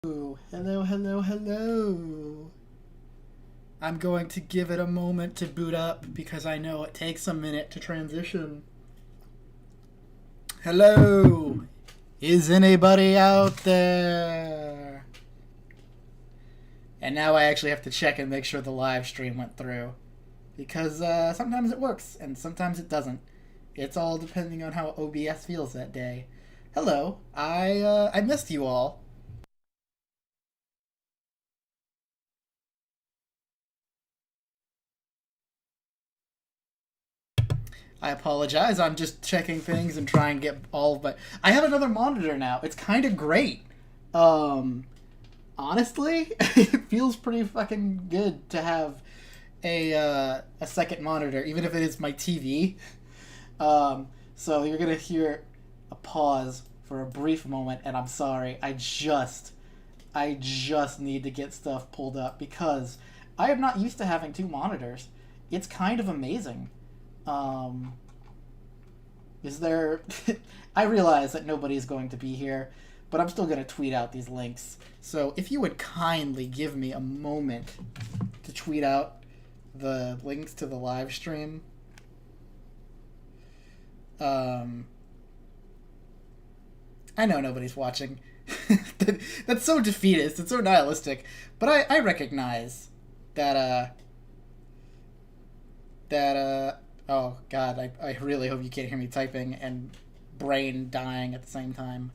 Hello, hello, hello. I'm going to give it a moment to boot up because I know it takes a minute to transition. Hello! Is anybody out there? And now I actually have to check and make sure the live stream went through. Because sometimes it works and sometimes it doesn't. It's all depending on how OBS feels that day. Hello, I missed you all. I apologize. I'm just checking things and trying to get all of my... I have another monitor now. It's kind of great. Honestly, it feels pretty fucking good to have a second monitor, even if it is my TV. So you're gonna hear a pause for a brief moment, and I'm sorry. I just need to get stuff pulled up because I am not used to having two monitors. It's kind of amazing. Is there... I realize that nobody's going to be here, but I'm still going to tweet out these links. So if you would kindly give me a moment to tweet out the links to the live stream. I know nobody's watching. That's so defeatist. It's so nihilistic. But I recognize that, oh, God, I really hope you can't hear me typing and brain dying at the same time.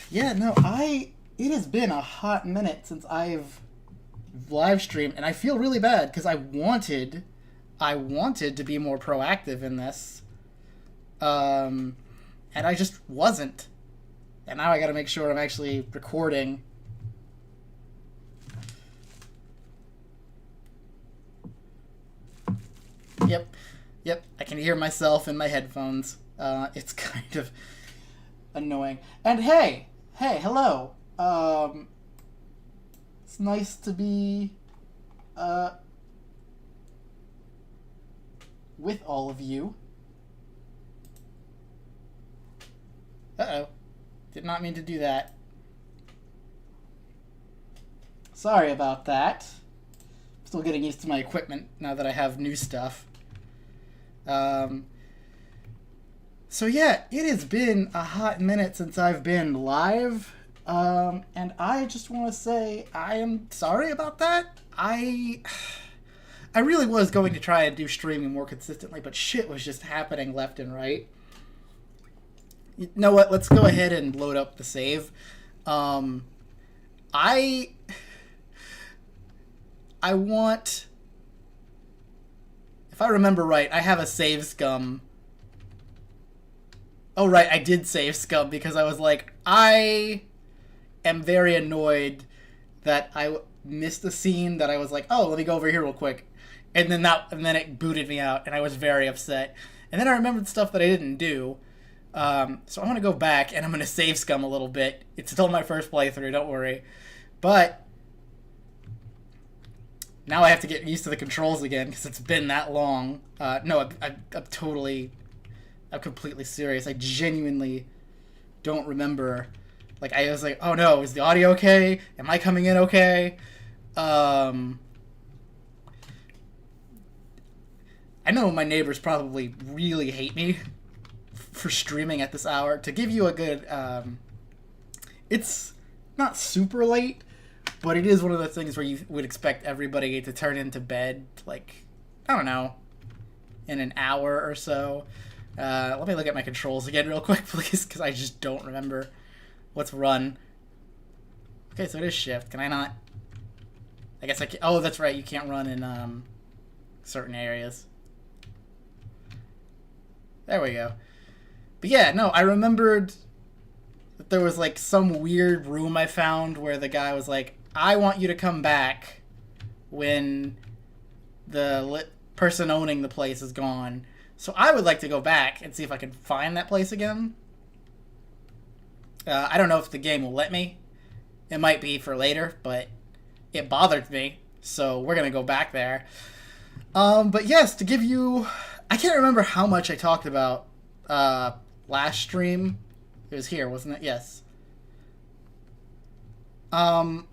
Yeah, no, it has been a hot minute since I've live streamed, and I feel really bad because I wanted to be more proactive in this. And I just wasn't. And now I gotta make sure I'm actually recording. Yep, I can hear myself in my headphones. It's kind of annoying. And hey, hello. It's nice to be, with all of you. Uh-oh. Did not mean to do that. Sorry about that. Still getting used to my equipment now that I have new stuff. So yeah, it has been a hot minute since I've been live. And I just want to say I am sorry about that. I really was going to try and do streaming more consistently, but shit was just happening left and right. You know what? Let's go ahead and load up the save. I want... If I remember right, I have a save scum. Oh, right, I did save scum because I was like, I am very annoyed that I missed a scene that I was like, oh, let me go over here real quick. And then it booted me out, and I was very upset. And then I remembered stuff that I didn't do. So I'm going to go back, and I'm going to save scum a little bit. It's still my first playthrough, don't worry. But now I have to get used to the controls again, because it's been that long. No, I'm completely serious. I genuinely don't remember. Like, I was like, oh no, is the audio okay? Am I coming in okay? I know my neighbors probably really hate me for streaming at this hour. To give you a good, it's not super late, but it is one of the things where you would expect everybody to turn into bed, like, I don't know, in an hour or so. Let me look at my controls again real quick, please, because I just don't remember what's run. Okay, so it is shift. Can I not? I guess I can. Oh, that's right, you can't run in certain areas. There we go. But yeah, no, I remembered that there was like some weird room I found where the guy was like, I want you to come back when the person owning the place is gone. So I would like to go back and see if I can find that place again. I don't know if the game will let me. It might be for later, but it bothered me. So we're going to go back there. But yes, to give you... I can't remember how much I talked about last stream. It was here, wasn't it? Yes. So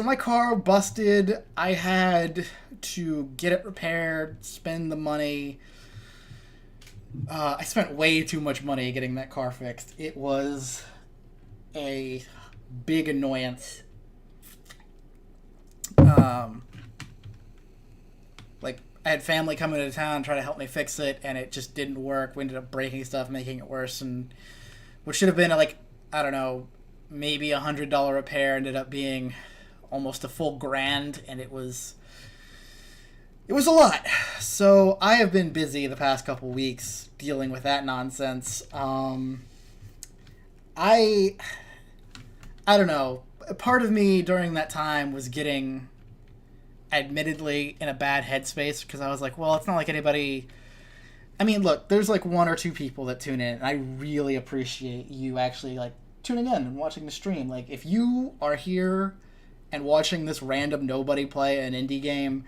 my car busted. I had to get it repaired, spend the money. I spent way too much money getting that car fixed. It was a big annoyance. Like, I had family coming into town try to help me fix it, and it just didn't work. We ended up breaking stuff, making it worse, and what should have been like, I don't know, maybe $100 repair ended up being almost a full grand, and it was a lot. So I have been busy the past couple weeks dealing with that nonsense. I don't know. Part of me during that time was getting, admittedly, in a bad headspace because I was like, well, it's not like anybody. I mean, look, there's like one or two people that tune in, and I really appreciate you actually like tuning in and watching the stream. Like, if you are here and watching this random nobody play an indie game,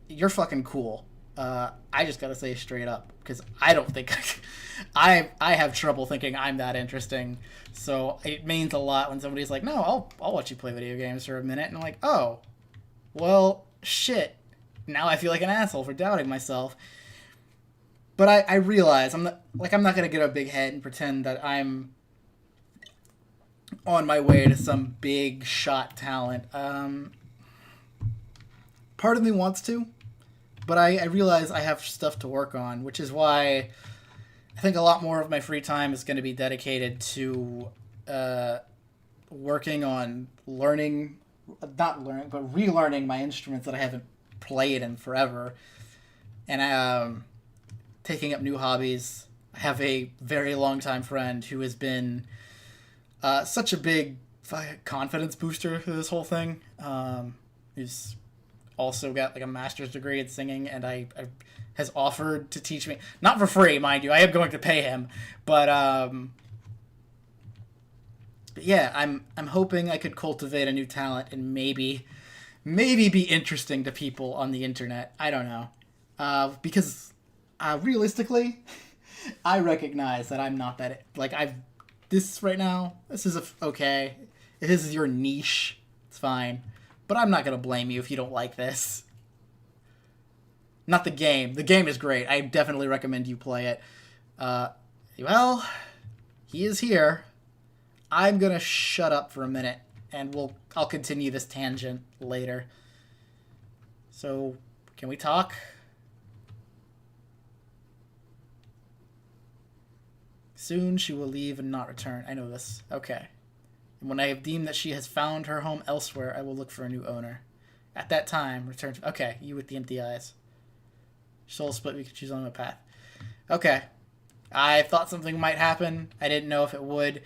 you're fucking cool. I just gotta say straight up, because I don't think I have trouble thinking I'm that interesting. So it means a lot when somebody's like, no, I'll watch you play video games for a minute, and I'm like, oh, well, shit. Now I feel like an asshole for doubting myself. But I realize I'm not gonna get a big head and pretend that I'm on my way to some big shot talent. Part of me wants to, but I realize I have stuff to work on, which is why I think a lot more of my free time is going to be dedicated to working on relearning my instruments that I haven't played in forever, and taking up new hobbies. I have a very long-time friend who has been such a big confidence booster for this whole thing. Who's also got like a master's degree in singing, and I has offered to teach me, not for free, mind you. I am going to pay him, but yeah, I'm hoping I could cultivate a new talent and maybe be interesting to people on the internet. I don't know, because realistically, I recognize that I'm not that like this right now. This is okay. If this is your niche, it's fine. But I'm not going to blame you if you don't like this. Not the game. The game is great. I definitely recommend you play it. Well, he is here. I'm going to shut up for a minute, and I'll continue this tangent later. So, can we talk? Soon she will leave and not return. I know this. Okay. And when I have deemed that she has found her home elsewhere, I will look for a new owner. At that time, return to... Okay, you with the empty eyes. Soul split, we can choose on a path. Okay. I thought something might happen. I didn't know if it would.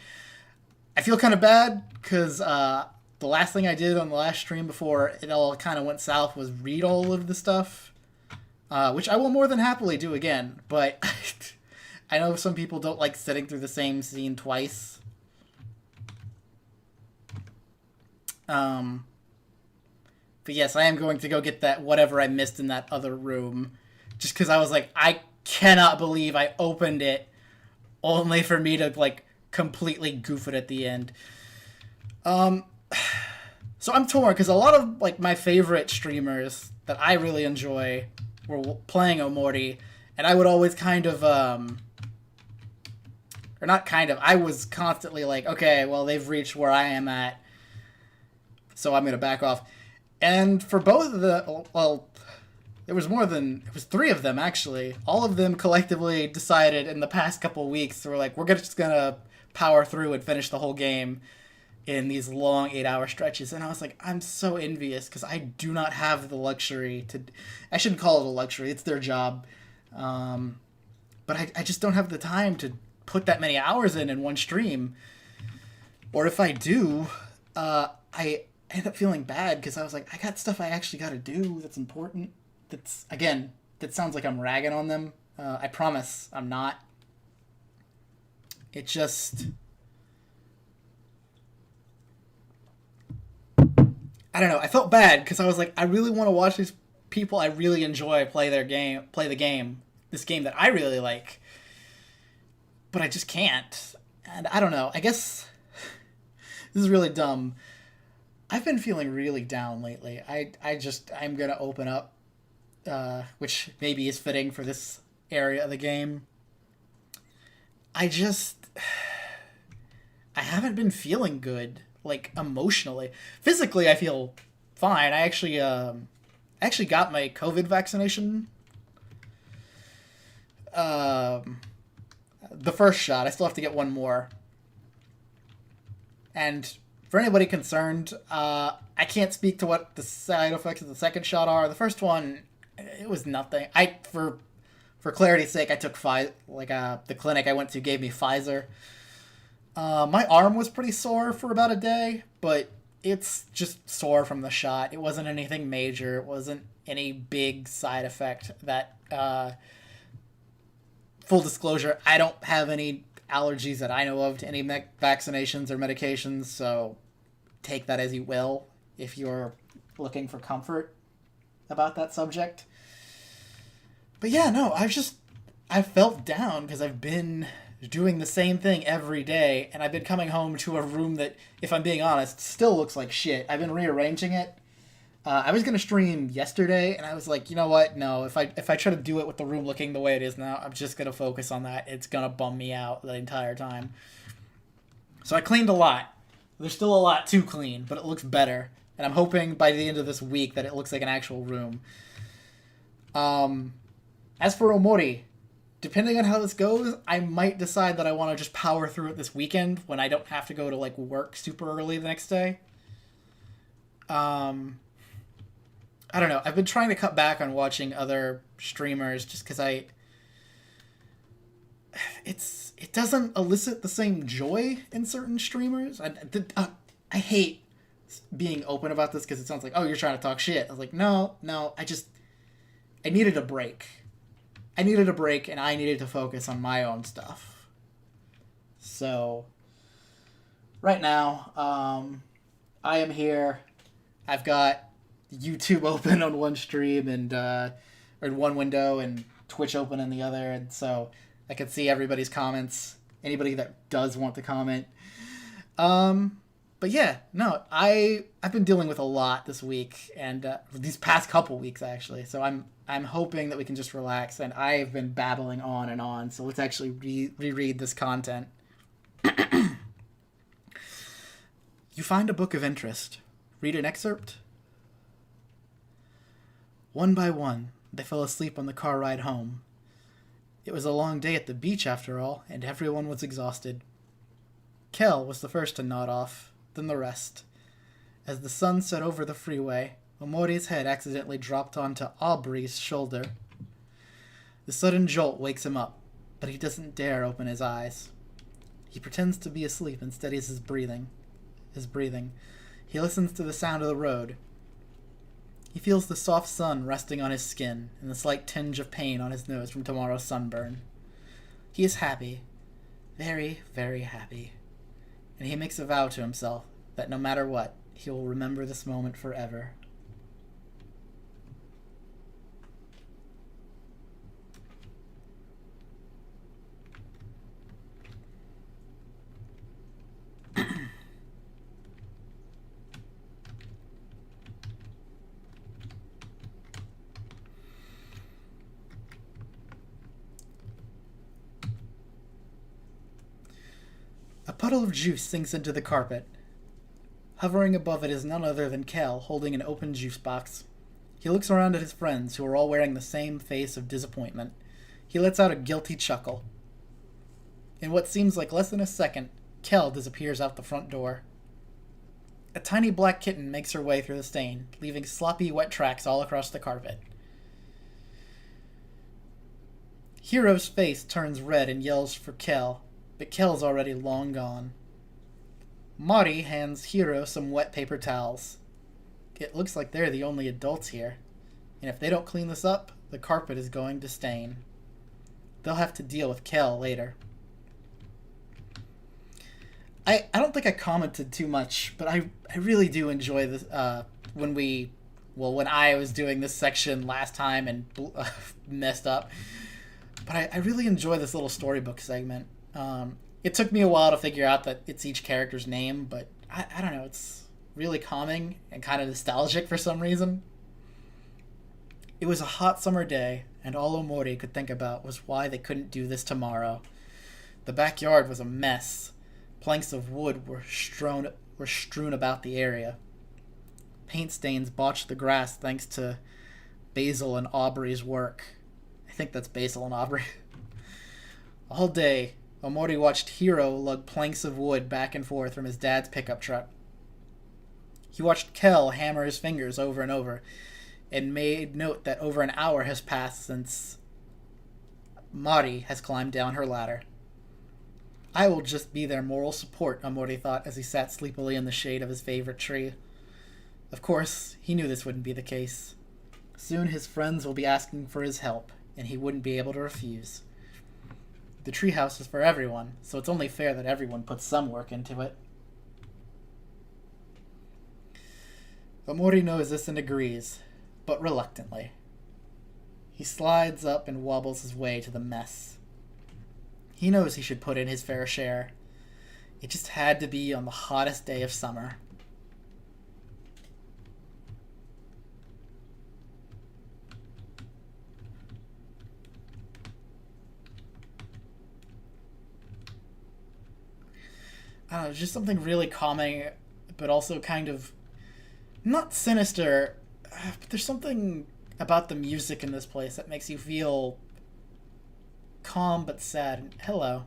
I feel kind of bad, because the last thing I did on the last stream before it all kind of went south was read all of the stuff. Which I will more than happily do again, but... I know some people don't like sitting through the same scene twice. But yes, I am going to go get that whatever I missed in that other room. Just because I was like, I cannot believe I opened it only for me to, like, completely goof it at the end. So I'm torn, because a lot of, like, my favorite streamers that I really enjoy were playing OMORI, and I would always kind of, or not kind of, I was constantly like, okay, well, they've reached where I am at, so I'm going to back off. And for both of the, well, it was three of them, actually. All of them collectively decided in the past couple of weeks, they were like, we're just going to power through and finish the whole game in these long 8-hour stretches. And I was like, I'm so envious, because I do not have the luxury to, I shouldn't call it a luxury, it's their job. But I just don't have the time to put that many hours in one stream. Or if I do, I end up feeling bad, because I was like, I got stuff I actually got to do that's important. That's, again, that sounds like I'm ragging on them. I promise I'm not. It just... I don't know. I felt bad, because I was like, I really want to watch these people I really enjoy play the game, this game that I really like, but I just can't. And I don't know. I guess this is really dumb. I've been feeling really down lately. I'm gonna open up, which maybe is fitting for this area of the game. I just I haven't been feeling good, like emotionally. Physically, I feel fine. I actually got my COVID vaccination. The first shot. I still have to get one more. And for anybody concerned, I can't speak to what the side effects of the second shot are. The first one, it was nothing. For clarity's sake, I took the clinic I went to gave me Pfizer. My arm was pretty sore for about a day, but it's just sore from the shot. It wasn't anything major. It wasn't any big side effect that, full disclosure, I don't have any allergies that I know of to any vaccinations or medications, so take that as you will if you're looking for comfort about that subject. But yeah, no, I've felt down because I've been doing the same thing every day, and I've been coming home to a room that, if I'm being honest, still looks like shit. I've been rearranging it. I was gonna stream yesterday, and I was like, you know what? No, if I try to do it with the room looking the way it is now, I'm just gonna focus on that. It's gonna bum me out the entire time. So I cleaned a lot. There's still a lot to clean, but it looks better, and I'm hoping by the end of this week that it looks like an actual room. As for OMORI, depending on how this goes, I might decide that I want to just power through it this weekend when I don't have to go to like work super early the next day. I don't know. I've been trying to cut back on watching other streamers just because it doesn't elicit the same joy in certain streamers. I hate being open about this because it sounds like, oh, you're trying to talk shit. I was like, no, I needed a break. I needed a break, and I needed to focus on my own stuff. So, right now, I am here. I've got YouTube open on one stream and or one window, and Twitch open in the other, and so I can see everybody's comments. Anybody that does want to comment. But yeah, no, I've been dealing with a lot this week, and these past couple weeks actually. So I'm hoping that we can just relax, and I've been babbling on and on. So let's actually reread this content. You find a book of interest. Read an excerpt. One by one, they fell asleep on the car ride home. It was a long day at the beach after all, and everyone was exhausted. Kel was the first to nod off, then the rest. As the sun set over the freeway, Omori's head accidentally dropped onto Aubrey's shoulder. The sudden jolt wakes him up, but he doesn't dare open his eyes. He pretends to be asleep and steadies his breathing. He listens to the sound of the road. He feels the soft sun resting on his skin and the slight tinge of pain on his nose from tomorrow's sunburn. He is happy, very, very happy, and he makes a vow to himself that no matter what, he will remember this moment forever. A puddle of juice sinks into the carpet. Hovering above it is none other than Kel, holding an open juice box. He looks around at his friends, who are all wearing the same face of disappointment. He lets out a guilty chuckle. In what seems like less than a second, Kel disappears out the front door. A tiny black kitten makes her way through the stain, leaving sloppy, wet tracks all across the carpet. Hiro's face turns red and yells for Kel, but Kel's already long gone. Mari hands Hiro some wet paper towels. It looks like they're the only adults here, and if they don't clean this up, the carpet is going to stain. They'll have to deal with Kel later. I don't think I commented too much, but I really do enjoy this when we Well, when I was doing this section last time and messed up. But I really enjoy this little storybook segment. It took me a while to figure out that it's each character's name, but I don't know. It's really calming and kind of nostalgic for some reason. It was a hot summer day, and all Omori could think about was why they couldn't do this tomorrow. The backyard was a mess. Planks of wood were strewn about the area. Paint stains botched the grass thanks to Basil and Aubrey's work. I think that's Basil and Aubrey. All day, Omori watched Hiro lug planks of wood back and forth from his dad's pickup truck. He watched Kel hammer his fingers over and over, and made note that over an hour has passed since Mari has climbed down her ladder. I will just be their moral support, Omori thought as he sat sleepily in the shade of his favorite tree. Of course, he knew this wouldn't be the case. Soon his friends will be asking for his help, and he wouldn't be able to refuse. The treehouse is for everyone, so it's only fair that everyone puts some work into it. Omori knows this and agrees, but reluctantly. He slides up and wobbles his way to the mess. He knows he should put in his fair share. It just had to be on the hottest day of summer. I don't know, just something really calming, but also kind of not sinister, but there's something about the music in this place that makes you feel calm but sad. Hello.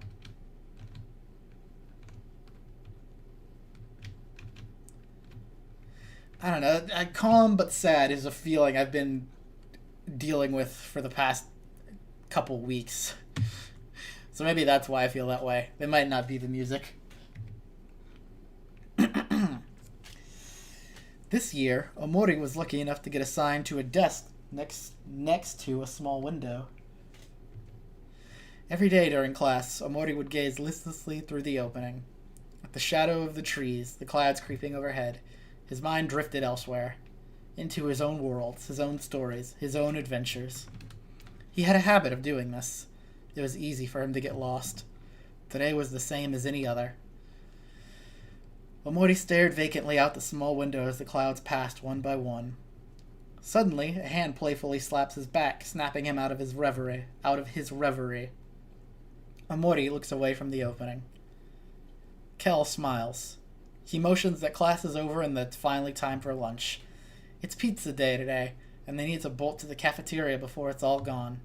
I don't know. Calm but sad is a feeling I've been dealing with for the past couple weeks. So maybe that's why I feel that way. It might not be the music. This year, Omori was lucky enough to get assigned to a desk next to a small window. Every day during class, Omori would gaze listlessly through the opening. At the shadow of the trees, the clouds creeping overhead, his mind drifted elsewhere, into his own worlds, his own stories, his own adventures. He had a habit of doing this. It was easy for him to get lost. Today was the same as any other. Omori stared vacantly out the small window as the clouds passed one by one. Suddenly, a hand playfully slaps his back, snapping him out of his reverie. Omori looks away from the opening. Kel smiles. He motions that class is over and that it's finally time for lunch. It's pizza day today, and they need to bolt to the cafeteria before it's all gone.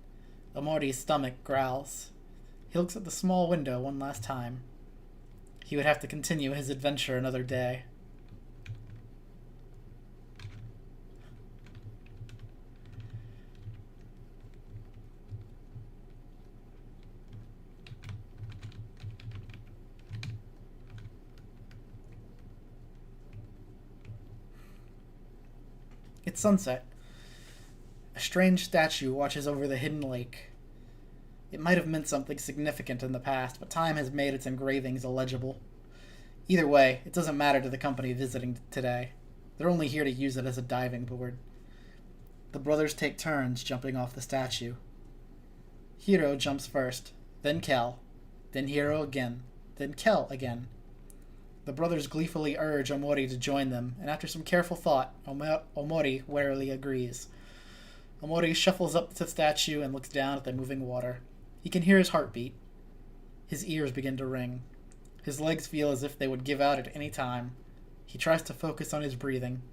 Omori's stomach growls. He looks at the small window one last time. He would have to continue his adventure another day. It's sunset. A strange statue watches over the hidden lake. It might have meant something significant in the past, but time has made its engravings illegible. Either way, it doesn't matter to the company visiting today. They're only here to use it as a diving board. The brothers take turns jumping off the statue. Hiro jumps first, then Kel, then Hiro again, then Kel again. The brothers gleefully urge Omori to join them, and after some careful thought, Omori warily agrees. Omori shuffles up to the statue and looks down at the moving water. He can hear his heartbeat. His ears begin to ring. His legs feel as if they would give out at any time. He tries to focus on his breathing.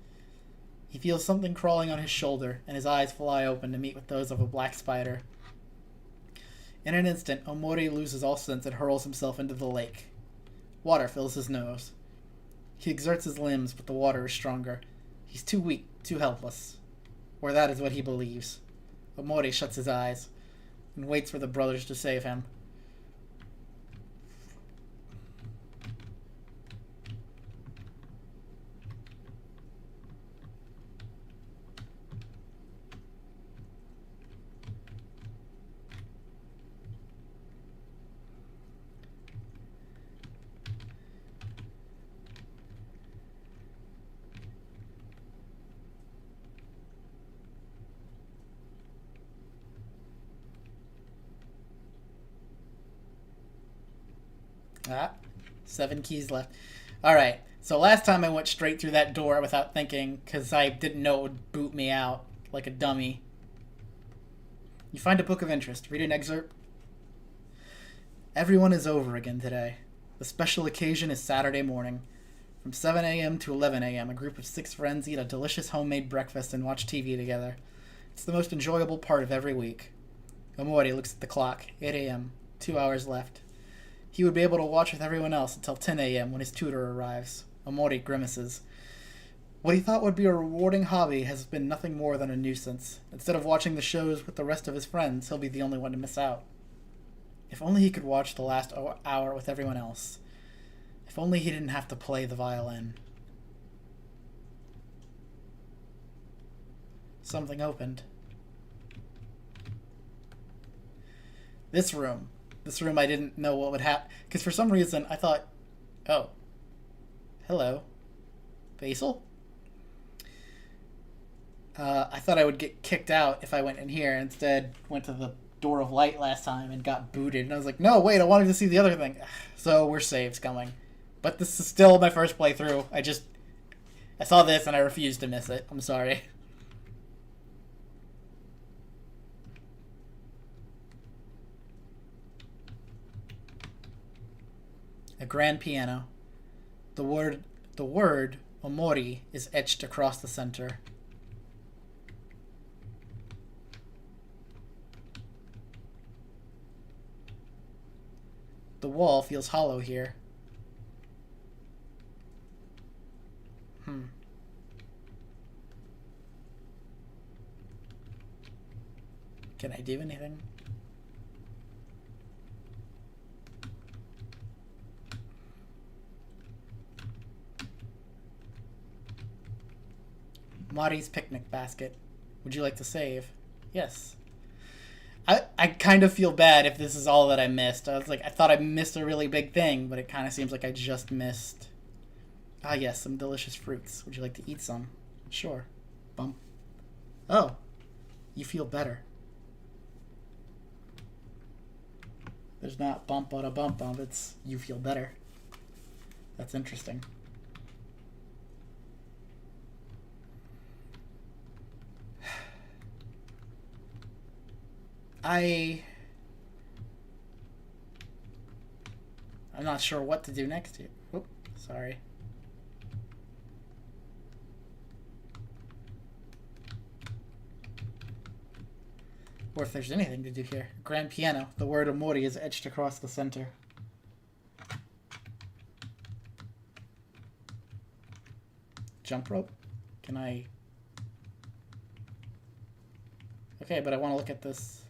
He feels something crawling on his shoulder, and his eyes fly open to meet with those of a black spider. In an instant, Omori loses all sense and hurls himself into the lake. Water fills his nose. He exerts his limbs, but the water is stronger. He's too weak, too helpless. Or that is what he believes. Omori shuts his eyes and waits for the brothers to save him. Ah, 7 keys left. Alright, so last time I went straight through that door without thinking, because I didn't know it would boot me out like a dummy. You find a book of interest. Read an excerpt. Everyone is over again today. The special occasion is Saturday morning. From 7 a.m. to 11 a.m., a group of 6 friends eat a delicious homemade breakfast and watch TV together. It's the most enjoyable part of every week. OMORI looks at the clock. 8 a.m. 2 hours left. He would be able to watch with everyone else until 10 a.m. when his tutor arrives. OMORI grimaces. What he thought would be a rewarding hobby has been nothing more than a nuisance. Instead of watching the shows with the rest of his friends, he'll be the only one to miss out. If only he could watch the last hour with everyone else. If only he didn't have to play the violin. Something opened. This room. This room I didn't know what would happen. Because for some reason I thought, oh, hello, Basil? I thought I would get kicked out if I went in here. Instead, went to the Door of Light last time and got booted. And I was like, no, wait, I wanted to see the other thing. So we're saved coming. But this is still my first playthrough. I saw this and I refused to miss it. I'm sorry. A grand piano. The word OMORI is etched across the center. The wall feels hollow here. Can I do anything? Mari's picnic basket. Would you like to save? Yes. I kind of feel bad if this is all that I missed. I was like, I thought I missed a really big thing, but it kind of seems like I just missed. Ah, yes, some delicious fruits. Would you like to eat some? Sure. Bump. Oh, you feel better. There's not bump on a bump bump, it's you feel better. That's interesting. I'm not sure what to do next here. Oop, sorry. Or if there's anything to do here. Grand piano. The word OMORI is etched across the center. Jump rope? Can I... Okay, but I want to look at this.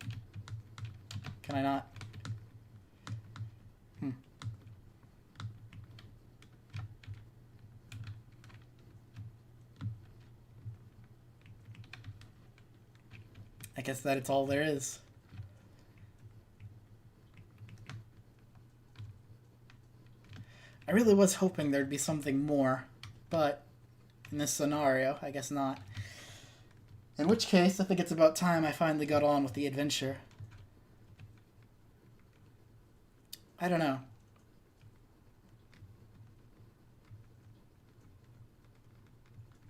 Can I not? I guess that it's all there is. I really was hoping there'd be something more, but in this scenario, I guess not. In which case, I think it's about time I finally got on with the adventure. I don't know.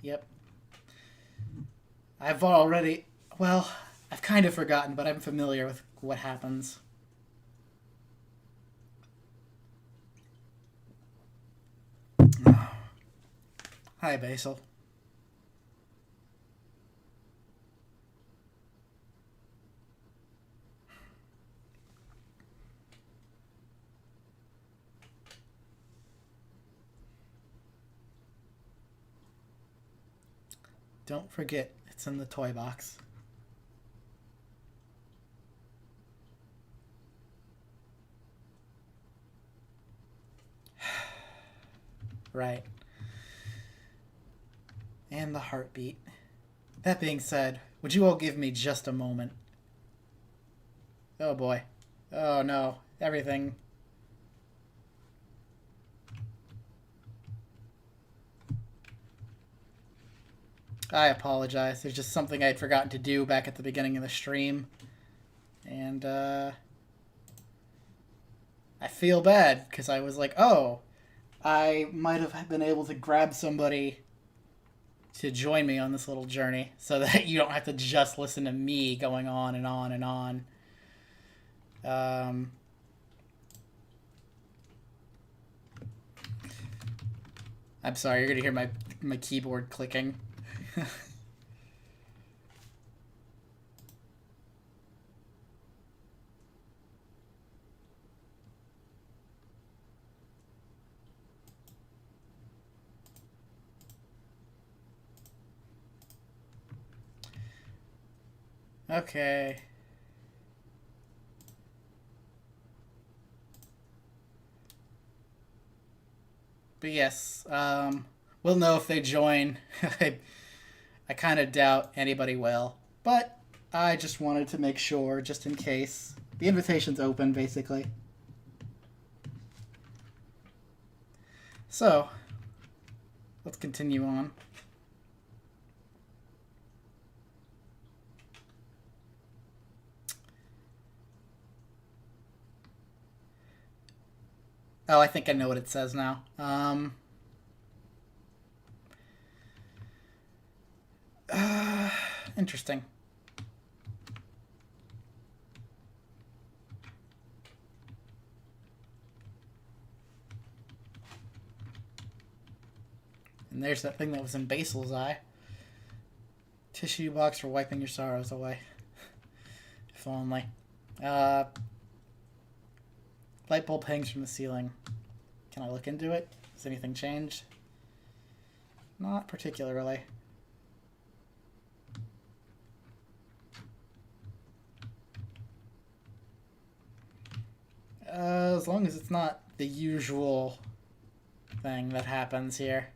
Yep. I've already... Well, I've kind of forgotten, but I'm familiar with what happens. Hi, Basil. Don't forget, it's in the toy box. Right. And the heartbeat. That being said, would you all give me just a moment? Oh boy. Oh no. Everything. I apologize. There's just something I had forgotten to do back at the beginning of the stream. And, I I feel bad because I was like, oh, I might have been able to grab somebody to join me on this little journey so that you don't have to just listen to me going on and on and on. I'm sorry, you're going to hear my keyboard clicking. Okay. But yes, we'll know if they join. I kind of doubt anybody will. But I just wanted to make sure, just in case. The invitation's open, basically. So, let's continue on. Oh, I think I know what it says now. Interesting. And there's that thing that was in Basil's eye. Tissue box for wiping your sorrows away. If only. Light bulb hangs from the ceiling. Can I look into it? Has anything changed? Not particularly. As long as it's not the usual thing that happens here.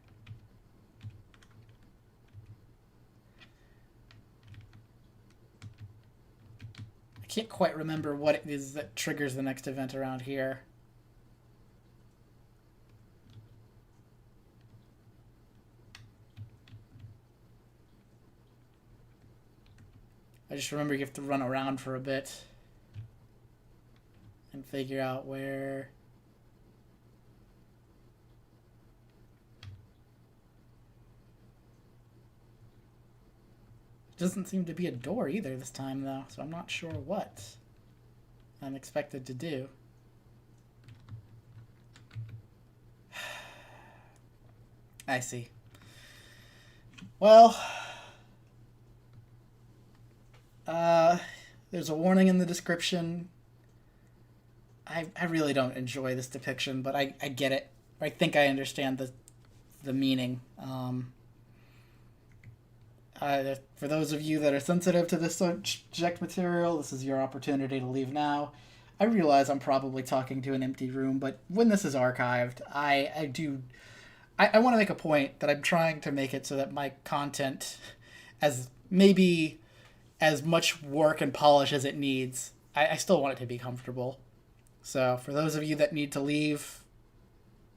I can't quite remember what it is that triggers the next event around here. I just remember you have to run around for a bit and figure out where... Doesn't seem to be a door either this time, though, so I'm not sure what I'm expected to do. I see. Well, there's a warning in the description. I really don't enjoy this depiction, but I get it. I think I understand the meaning. For those of you that are sensitive to this subject material, this is your opportunity to leave now. I realize I'm probably talking to an empty room, but when this is archived, I want to make a point that I'm trying to make it so that my content, as maybe as much work and polish as it needs, I still want it to be comfortable. So for those of you that need to leave,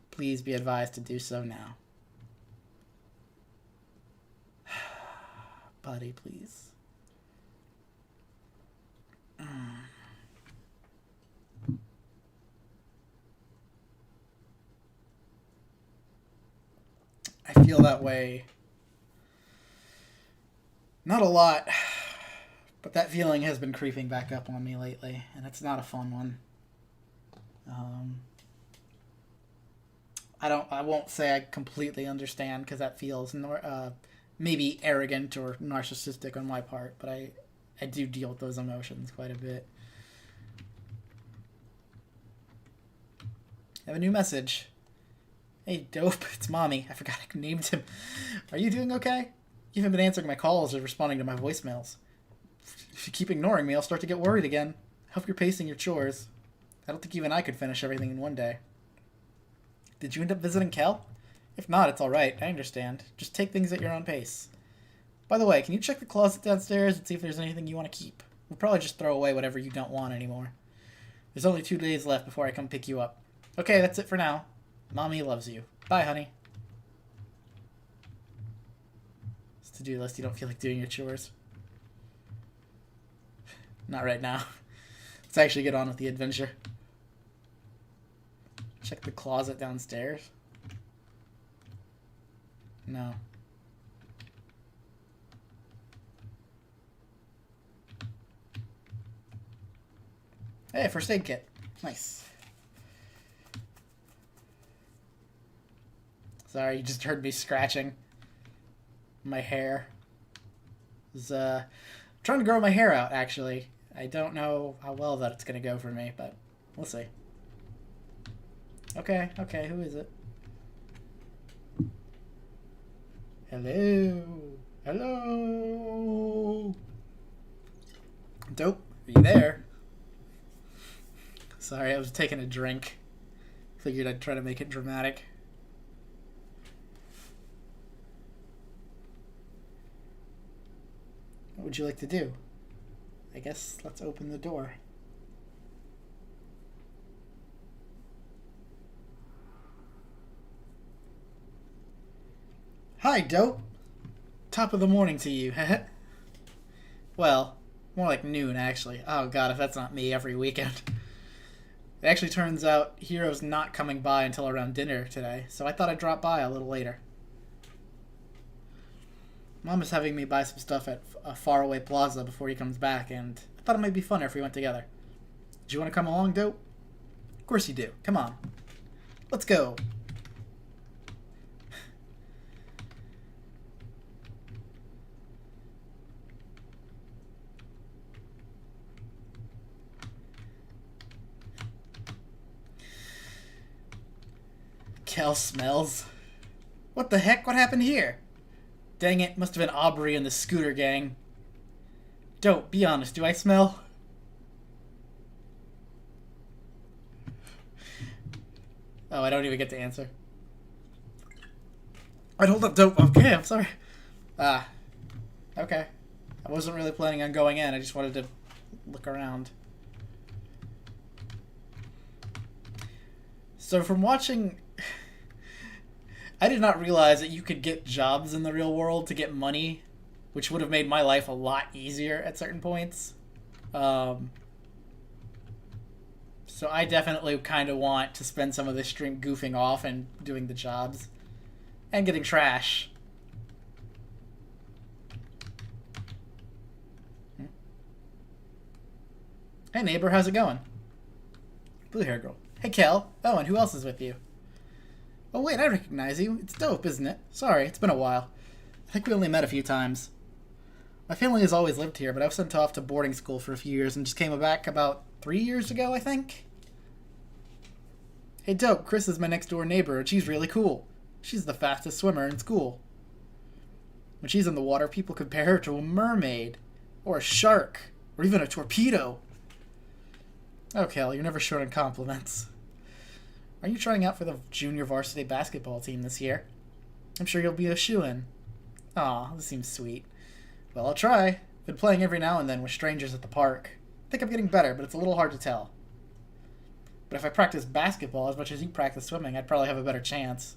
please be advised to do so now. Buddy, please. I feel that way. Not a lot, but that feeling has been creeping back up on me lately, and it's not a fun one. I won't say I completely understand, because that feels maybe arrogant or narcissistic on my part, but I do deal with those emotions quite a bit. I have a new message. Hey, dope, it's Mommy. I forgot I named him. Are you doing okay? You haven't been answering my calls or responding to my voicemails. If you keep ignoring me, I'll start to get worried again. I hope you're pacing your chores. I don't think even I could finish everything in one day. Did you end up visiting Kel? If not, it's alright. I understand. Just take things at your own pace. By the way, can you check the closet downstairs and see if there's anything you want to keep? We'll probably just throw away whatever you don't want anymore. There's only 2 days left before I come pick you up. Okay, that's it for now. Mommy loves you. Bye, honey. It's a to-do list. You don't feel like doing your chores. Not right now. Let's actually get on with the adventure. Check the closet downstairs. No. Hey, first aid kit. Nice. Sorry, you just heard me scratching my hair. I was trying to grow my hair out, actually. I don't know how well that's going to go for me, but we'll see. Okay, who is it? Hello? Hello? Dope, are you there? Sorry, I was taking a drink. Figured I'd try to make it dramatic. What would you like to do? I guess let's open the door. Hi, Dope. Top of the morning to you. Well, more like noon, actually. Oh god, if that's not me every weekend. It actually turns out Hero's not coming by until around dinner today, so I thought I'd drop by a little later. Mom is having me buy some stuff at a faraway plaza before he comes back, and I thought it might be funner if we went together. Do you want to come along, Dope? Of course you do. Come on. Let's go. Kel smells. What the heck? What happened here? Dang it, must have been Aubrey and the scooter gang. Dope, be honest, do I smell? Oh, I don't even get to answer. Alright, hold up, Dope. Okay, I'm sorry. Okay. I wasn't really planning on going in, I just wanted to look around. So from watching... I did not realize that you could get jobs in the real world to get money, which would have made my life a lot easier at certain points. So I definitely kind of want to spend some of this stream goofing off and doing the jobs. And getting trash. Hey neighbor, how's it going? Blue hair girl. Hey Kel. Oh, and who else is with you? Oh wait, I recognize you. It's Dope, isn't it? Sorry, it's been a while. I think we only met a few times. My family has always lived here, but I was sent off to boarding school for a few years and just came back about 3 years ago, I think? Hey Dope, Chris is my next door neighbor and she's really cool. She's the fastest swimmer in school. When she's in the water, people compare her to a mermaid, or a shark, or even a torpedo. Oh, Kel, you're never short on compliments. Are you trying out for the junior varsity basketball team this year? I'm sure you'll be a shoo-in. Aw, this seems sweet. Well, I'll try. Been playing every now and then with strangers at the park. I think I'm getting better, but it's a little hard to tell. But if I practice basketball as much as you practice swimming, I'd probably have a better chance.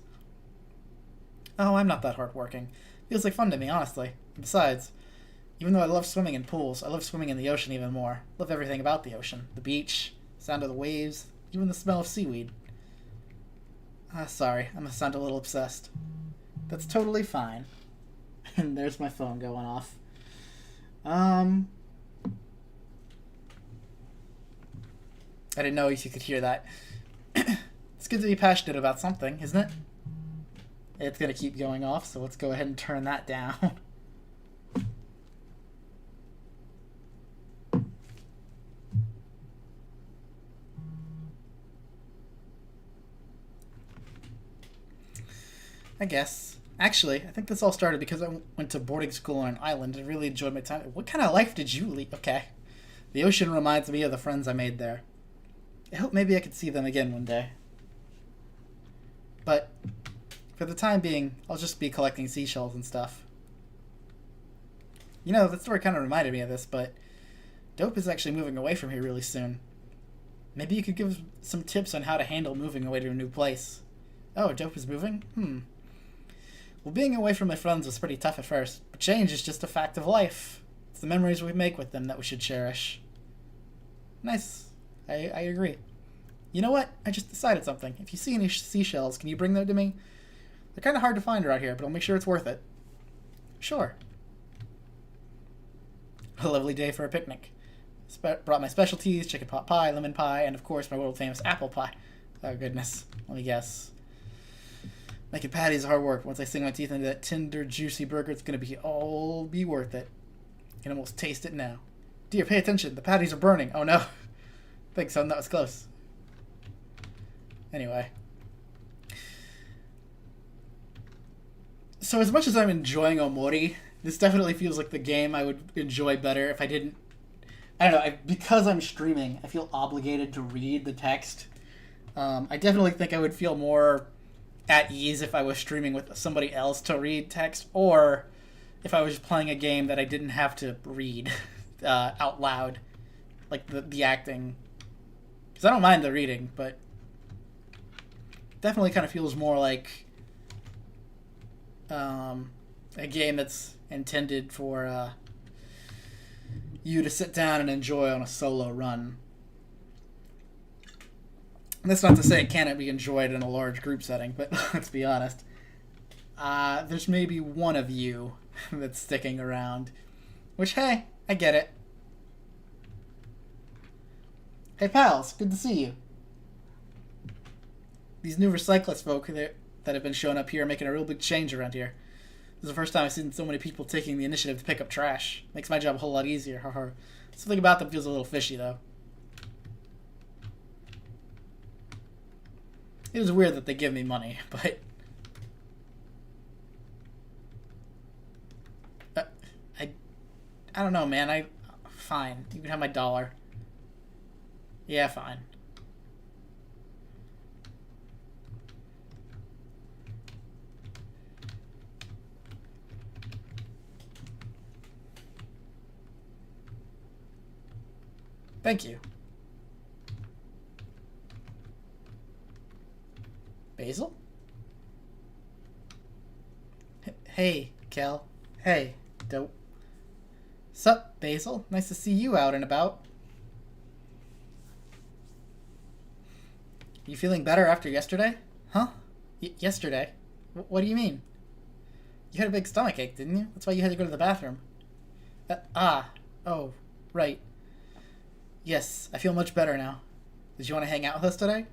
Oh, I'm not that hardworking. Feels like fun to me, honestly. And besides, even though I love swimming in pools, I love swimming in the ocean even more. Love everything about the ocean. The beach, sound of the waves, even the smell of seaweed. Sorry, I must sound a little obsessed. That's totally fine. And there's my phone going off. I didn't know if you could hear that. It's good to be passionate about something, isn't it? It's gonna keep going off, so let's go ahead and turn that down. I guess. Actually, I think this all started because I went to boarding school on an island and really enjoyed my time. What kind of life did you lead? Okay. The ocean reminds me of the friends I made there. I hope maybe I could see them again one day. But for the time being, I'll just be collecting seashells and stuff. You know, that story kind of reminded me of this, but Dope is actually moving away from here really soon. Maybe you could give some tips on how to handle moving away to a new place. Oh, Dope is moving? Well, being away from my friends was pretty tough at first, but change is just a fact of life. It's the memories we make with them that we should cherish. Nice. I agree. You know what? I just decided something. If you see any seashells, can you bring them to me? They're kind of hard to find around here, but I'll make sure it's worth it. Sure. A lovely day for a picnic. Brought my specialties, chicken pot pie, lemon pie, and of course my world-famous apple pie. Oh, goodness. Let me guess. Making patties is hard work. Once I sink my teeth into that tender, juicy burger, it's going to be worth it. I can almost taste it now. Dear, pay attention. The patties are burning. Oh, no. Thanks, son. That was close. Anyway. So as much as I'm enjoying Omori, this definitely feels like the game I would enjoy better if I didn't... I don't know. Because I'm streaming, I feel obligated to read the text. I definitely think I would feel more at ease if I was streaming with somebody else to read text, or if I was playing a game that I didn't have to read out loud, like the acting. Because I don't mind the reading, but definitely kind of feels more like a game that's intended for you to sit down and enjoy on a solo run. And that's not to say it can't be enjoyed in a large group setting, but let's be honest. There's maybe one of you that's sticking around. Which, hey, I get it. Hey, pals, good to see you. These new recyclist folk that have been showing up here are making a real big change around here. This is the first time I've seen so many people taking the initiative to pick up trash. Makes my job a whole lot easier. Something about them feels a little fishy, though. It is weird that they give me money, but... I don't know, man. Fine. You can have my $1. Yeah, fine. Thank you. Basil? Hey, Kel. Hey, Dope. Sup, Basil? Nice to see you out and about. You feeling better after yesterday? Huh? Yesterday? What do you mean? You had a big stomachache, didn't you? That's why you had to go to the bathroom. Oh, right. Yes, I feel much better now. Did you want to hang out with us today?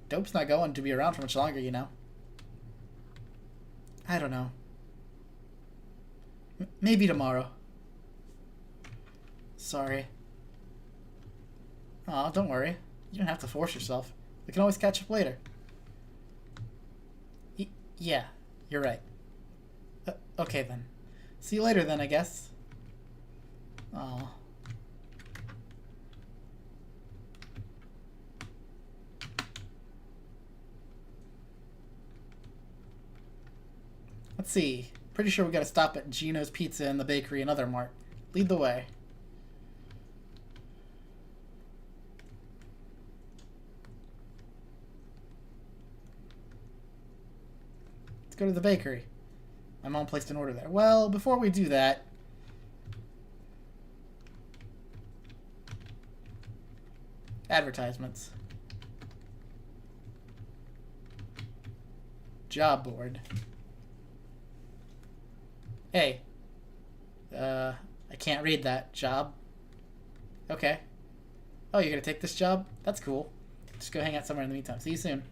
Dope's not going to be around for much longer, you know. I don't know. Maybe tomorrow. Sorry. Aw, don't worry. You don't have to force yourself. We can always catch up later. Yeah, you're right. Okay then. See you later then, I guess. Aw. Let's see. Pretty sure we gotta stop at Gino's Pizza and the bakery and other mart. Lead the way. Let's go to the bakery. My mom placed an order there. Well, before we do that... Advertisements. Job board. Hey. I can't read that. Job? Okay. Oh, you're gonna take this job? That's cool. Just go hang out somewhere in the meantime. See you soon.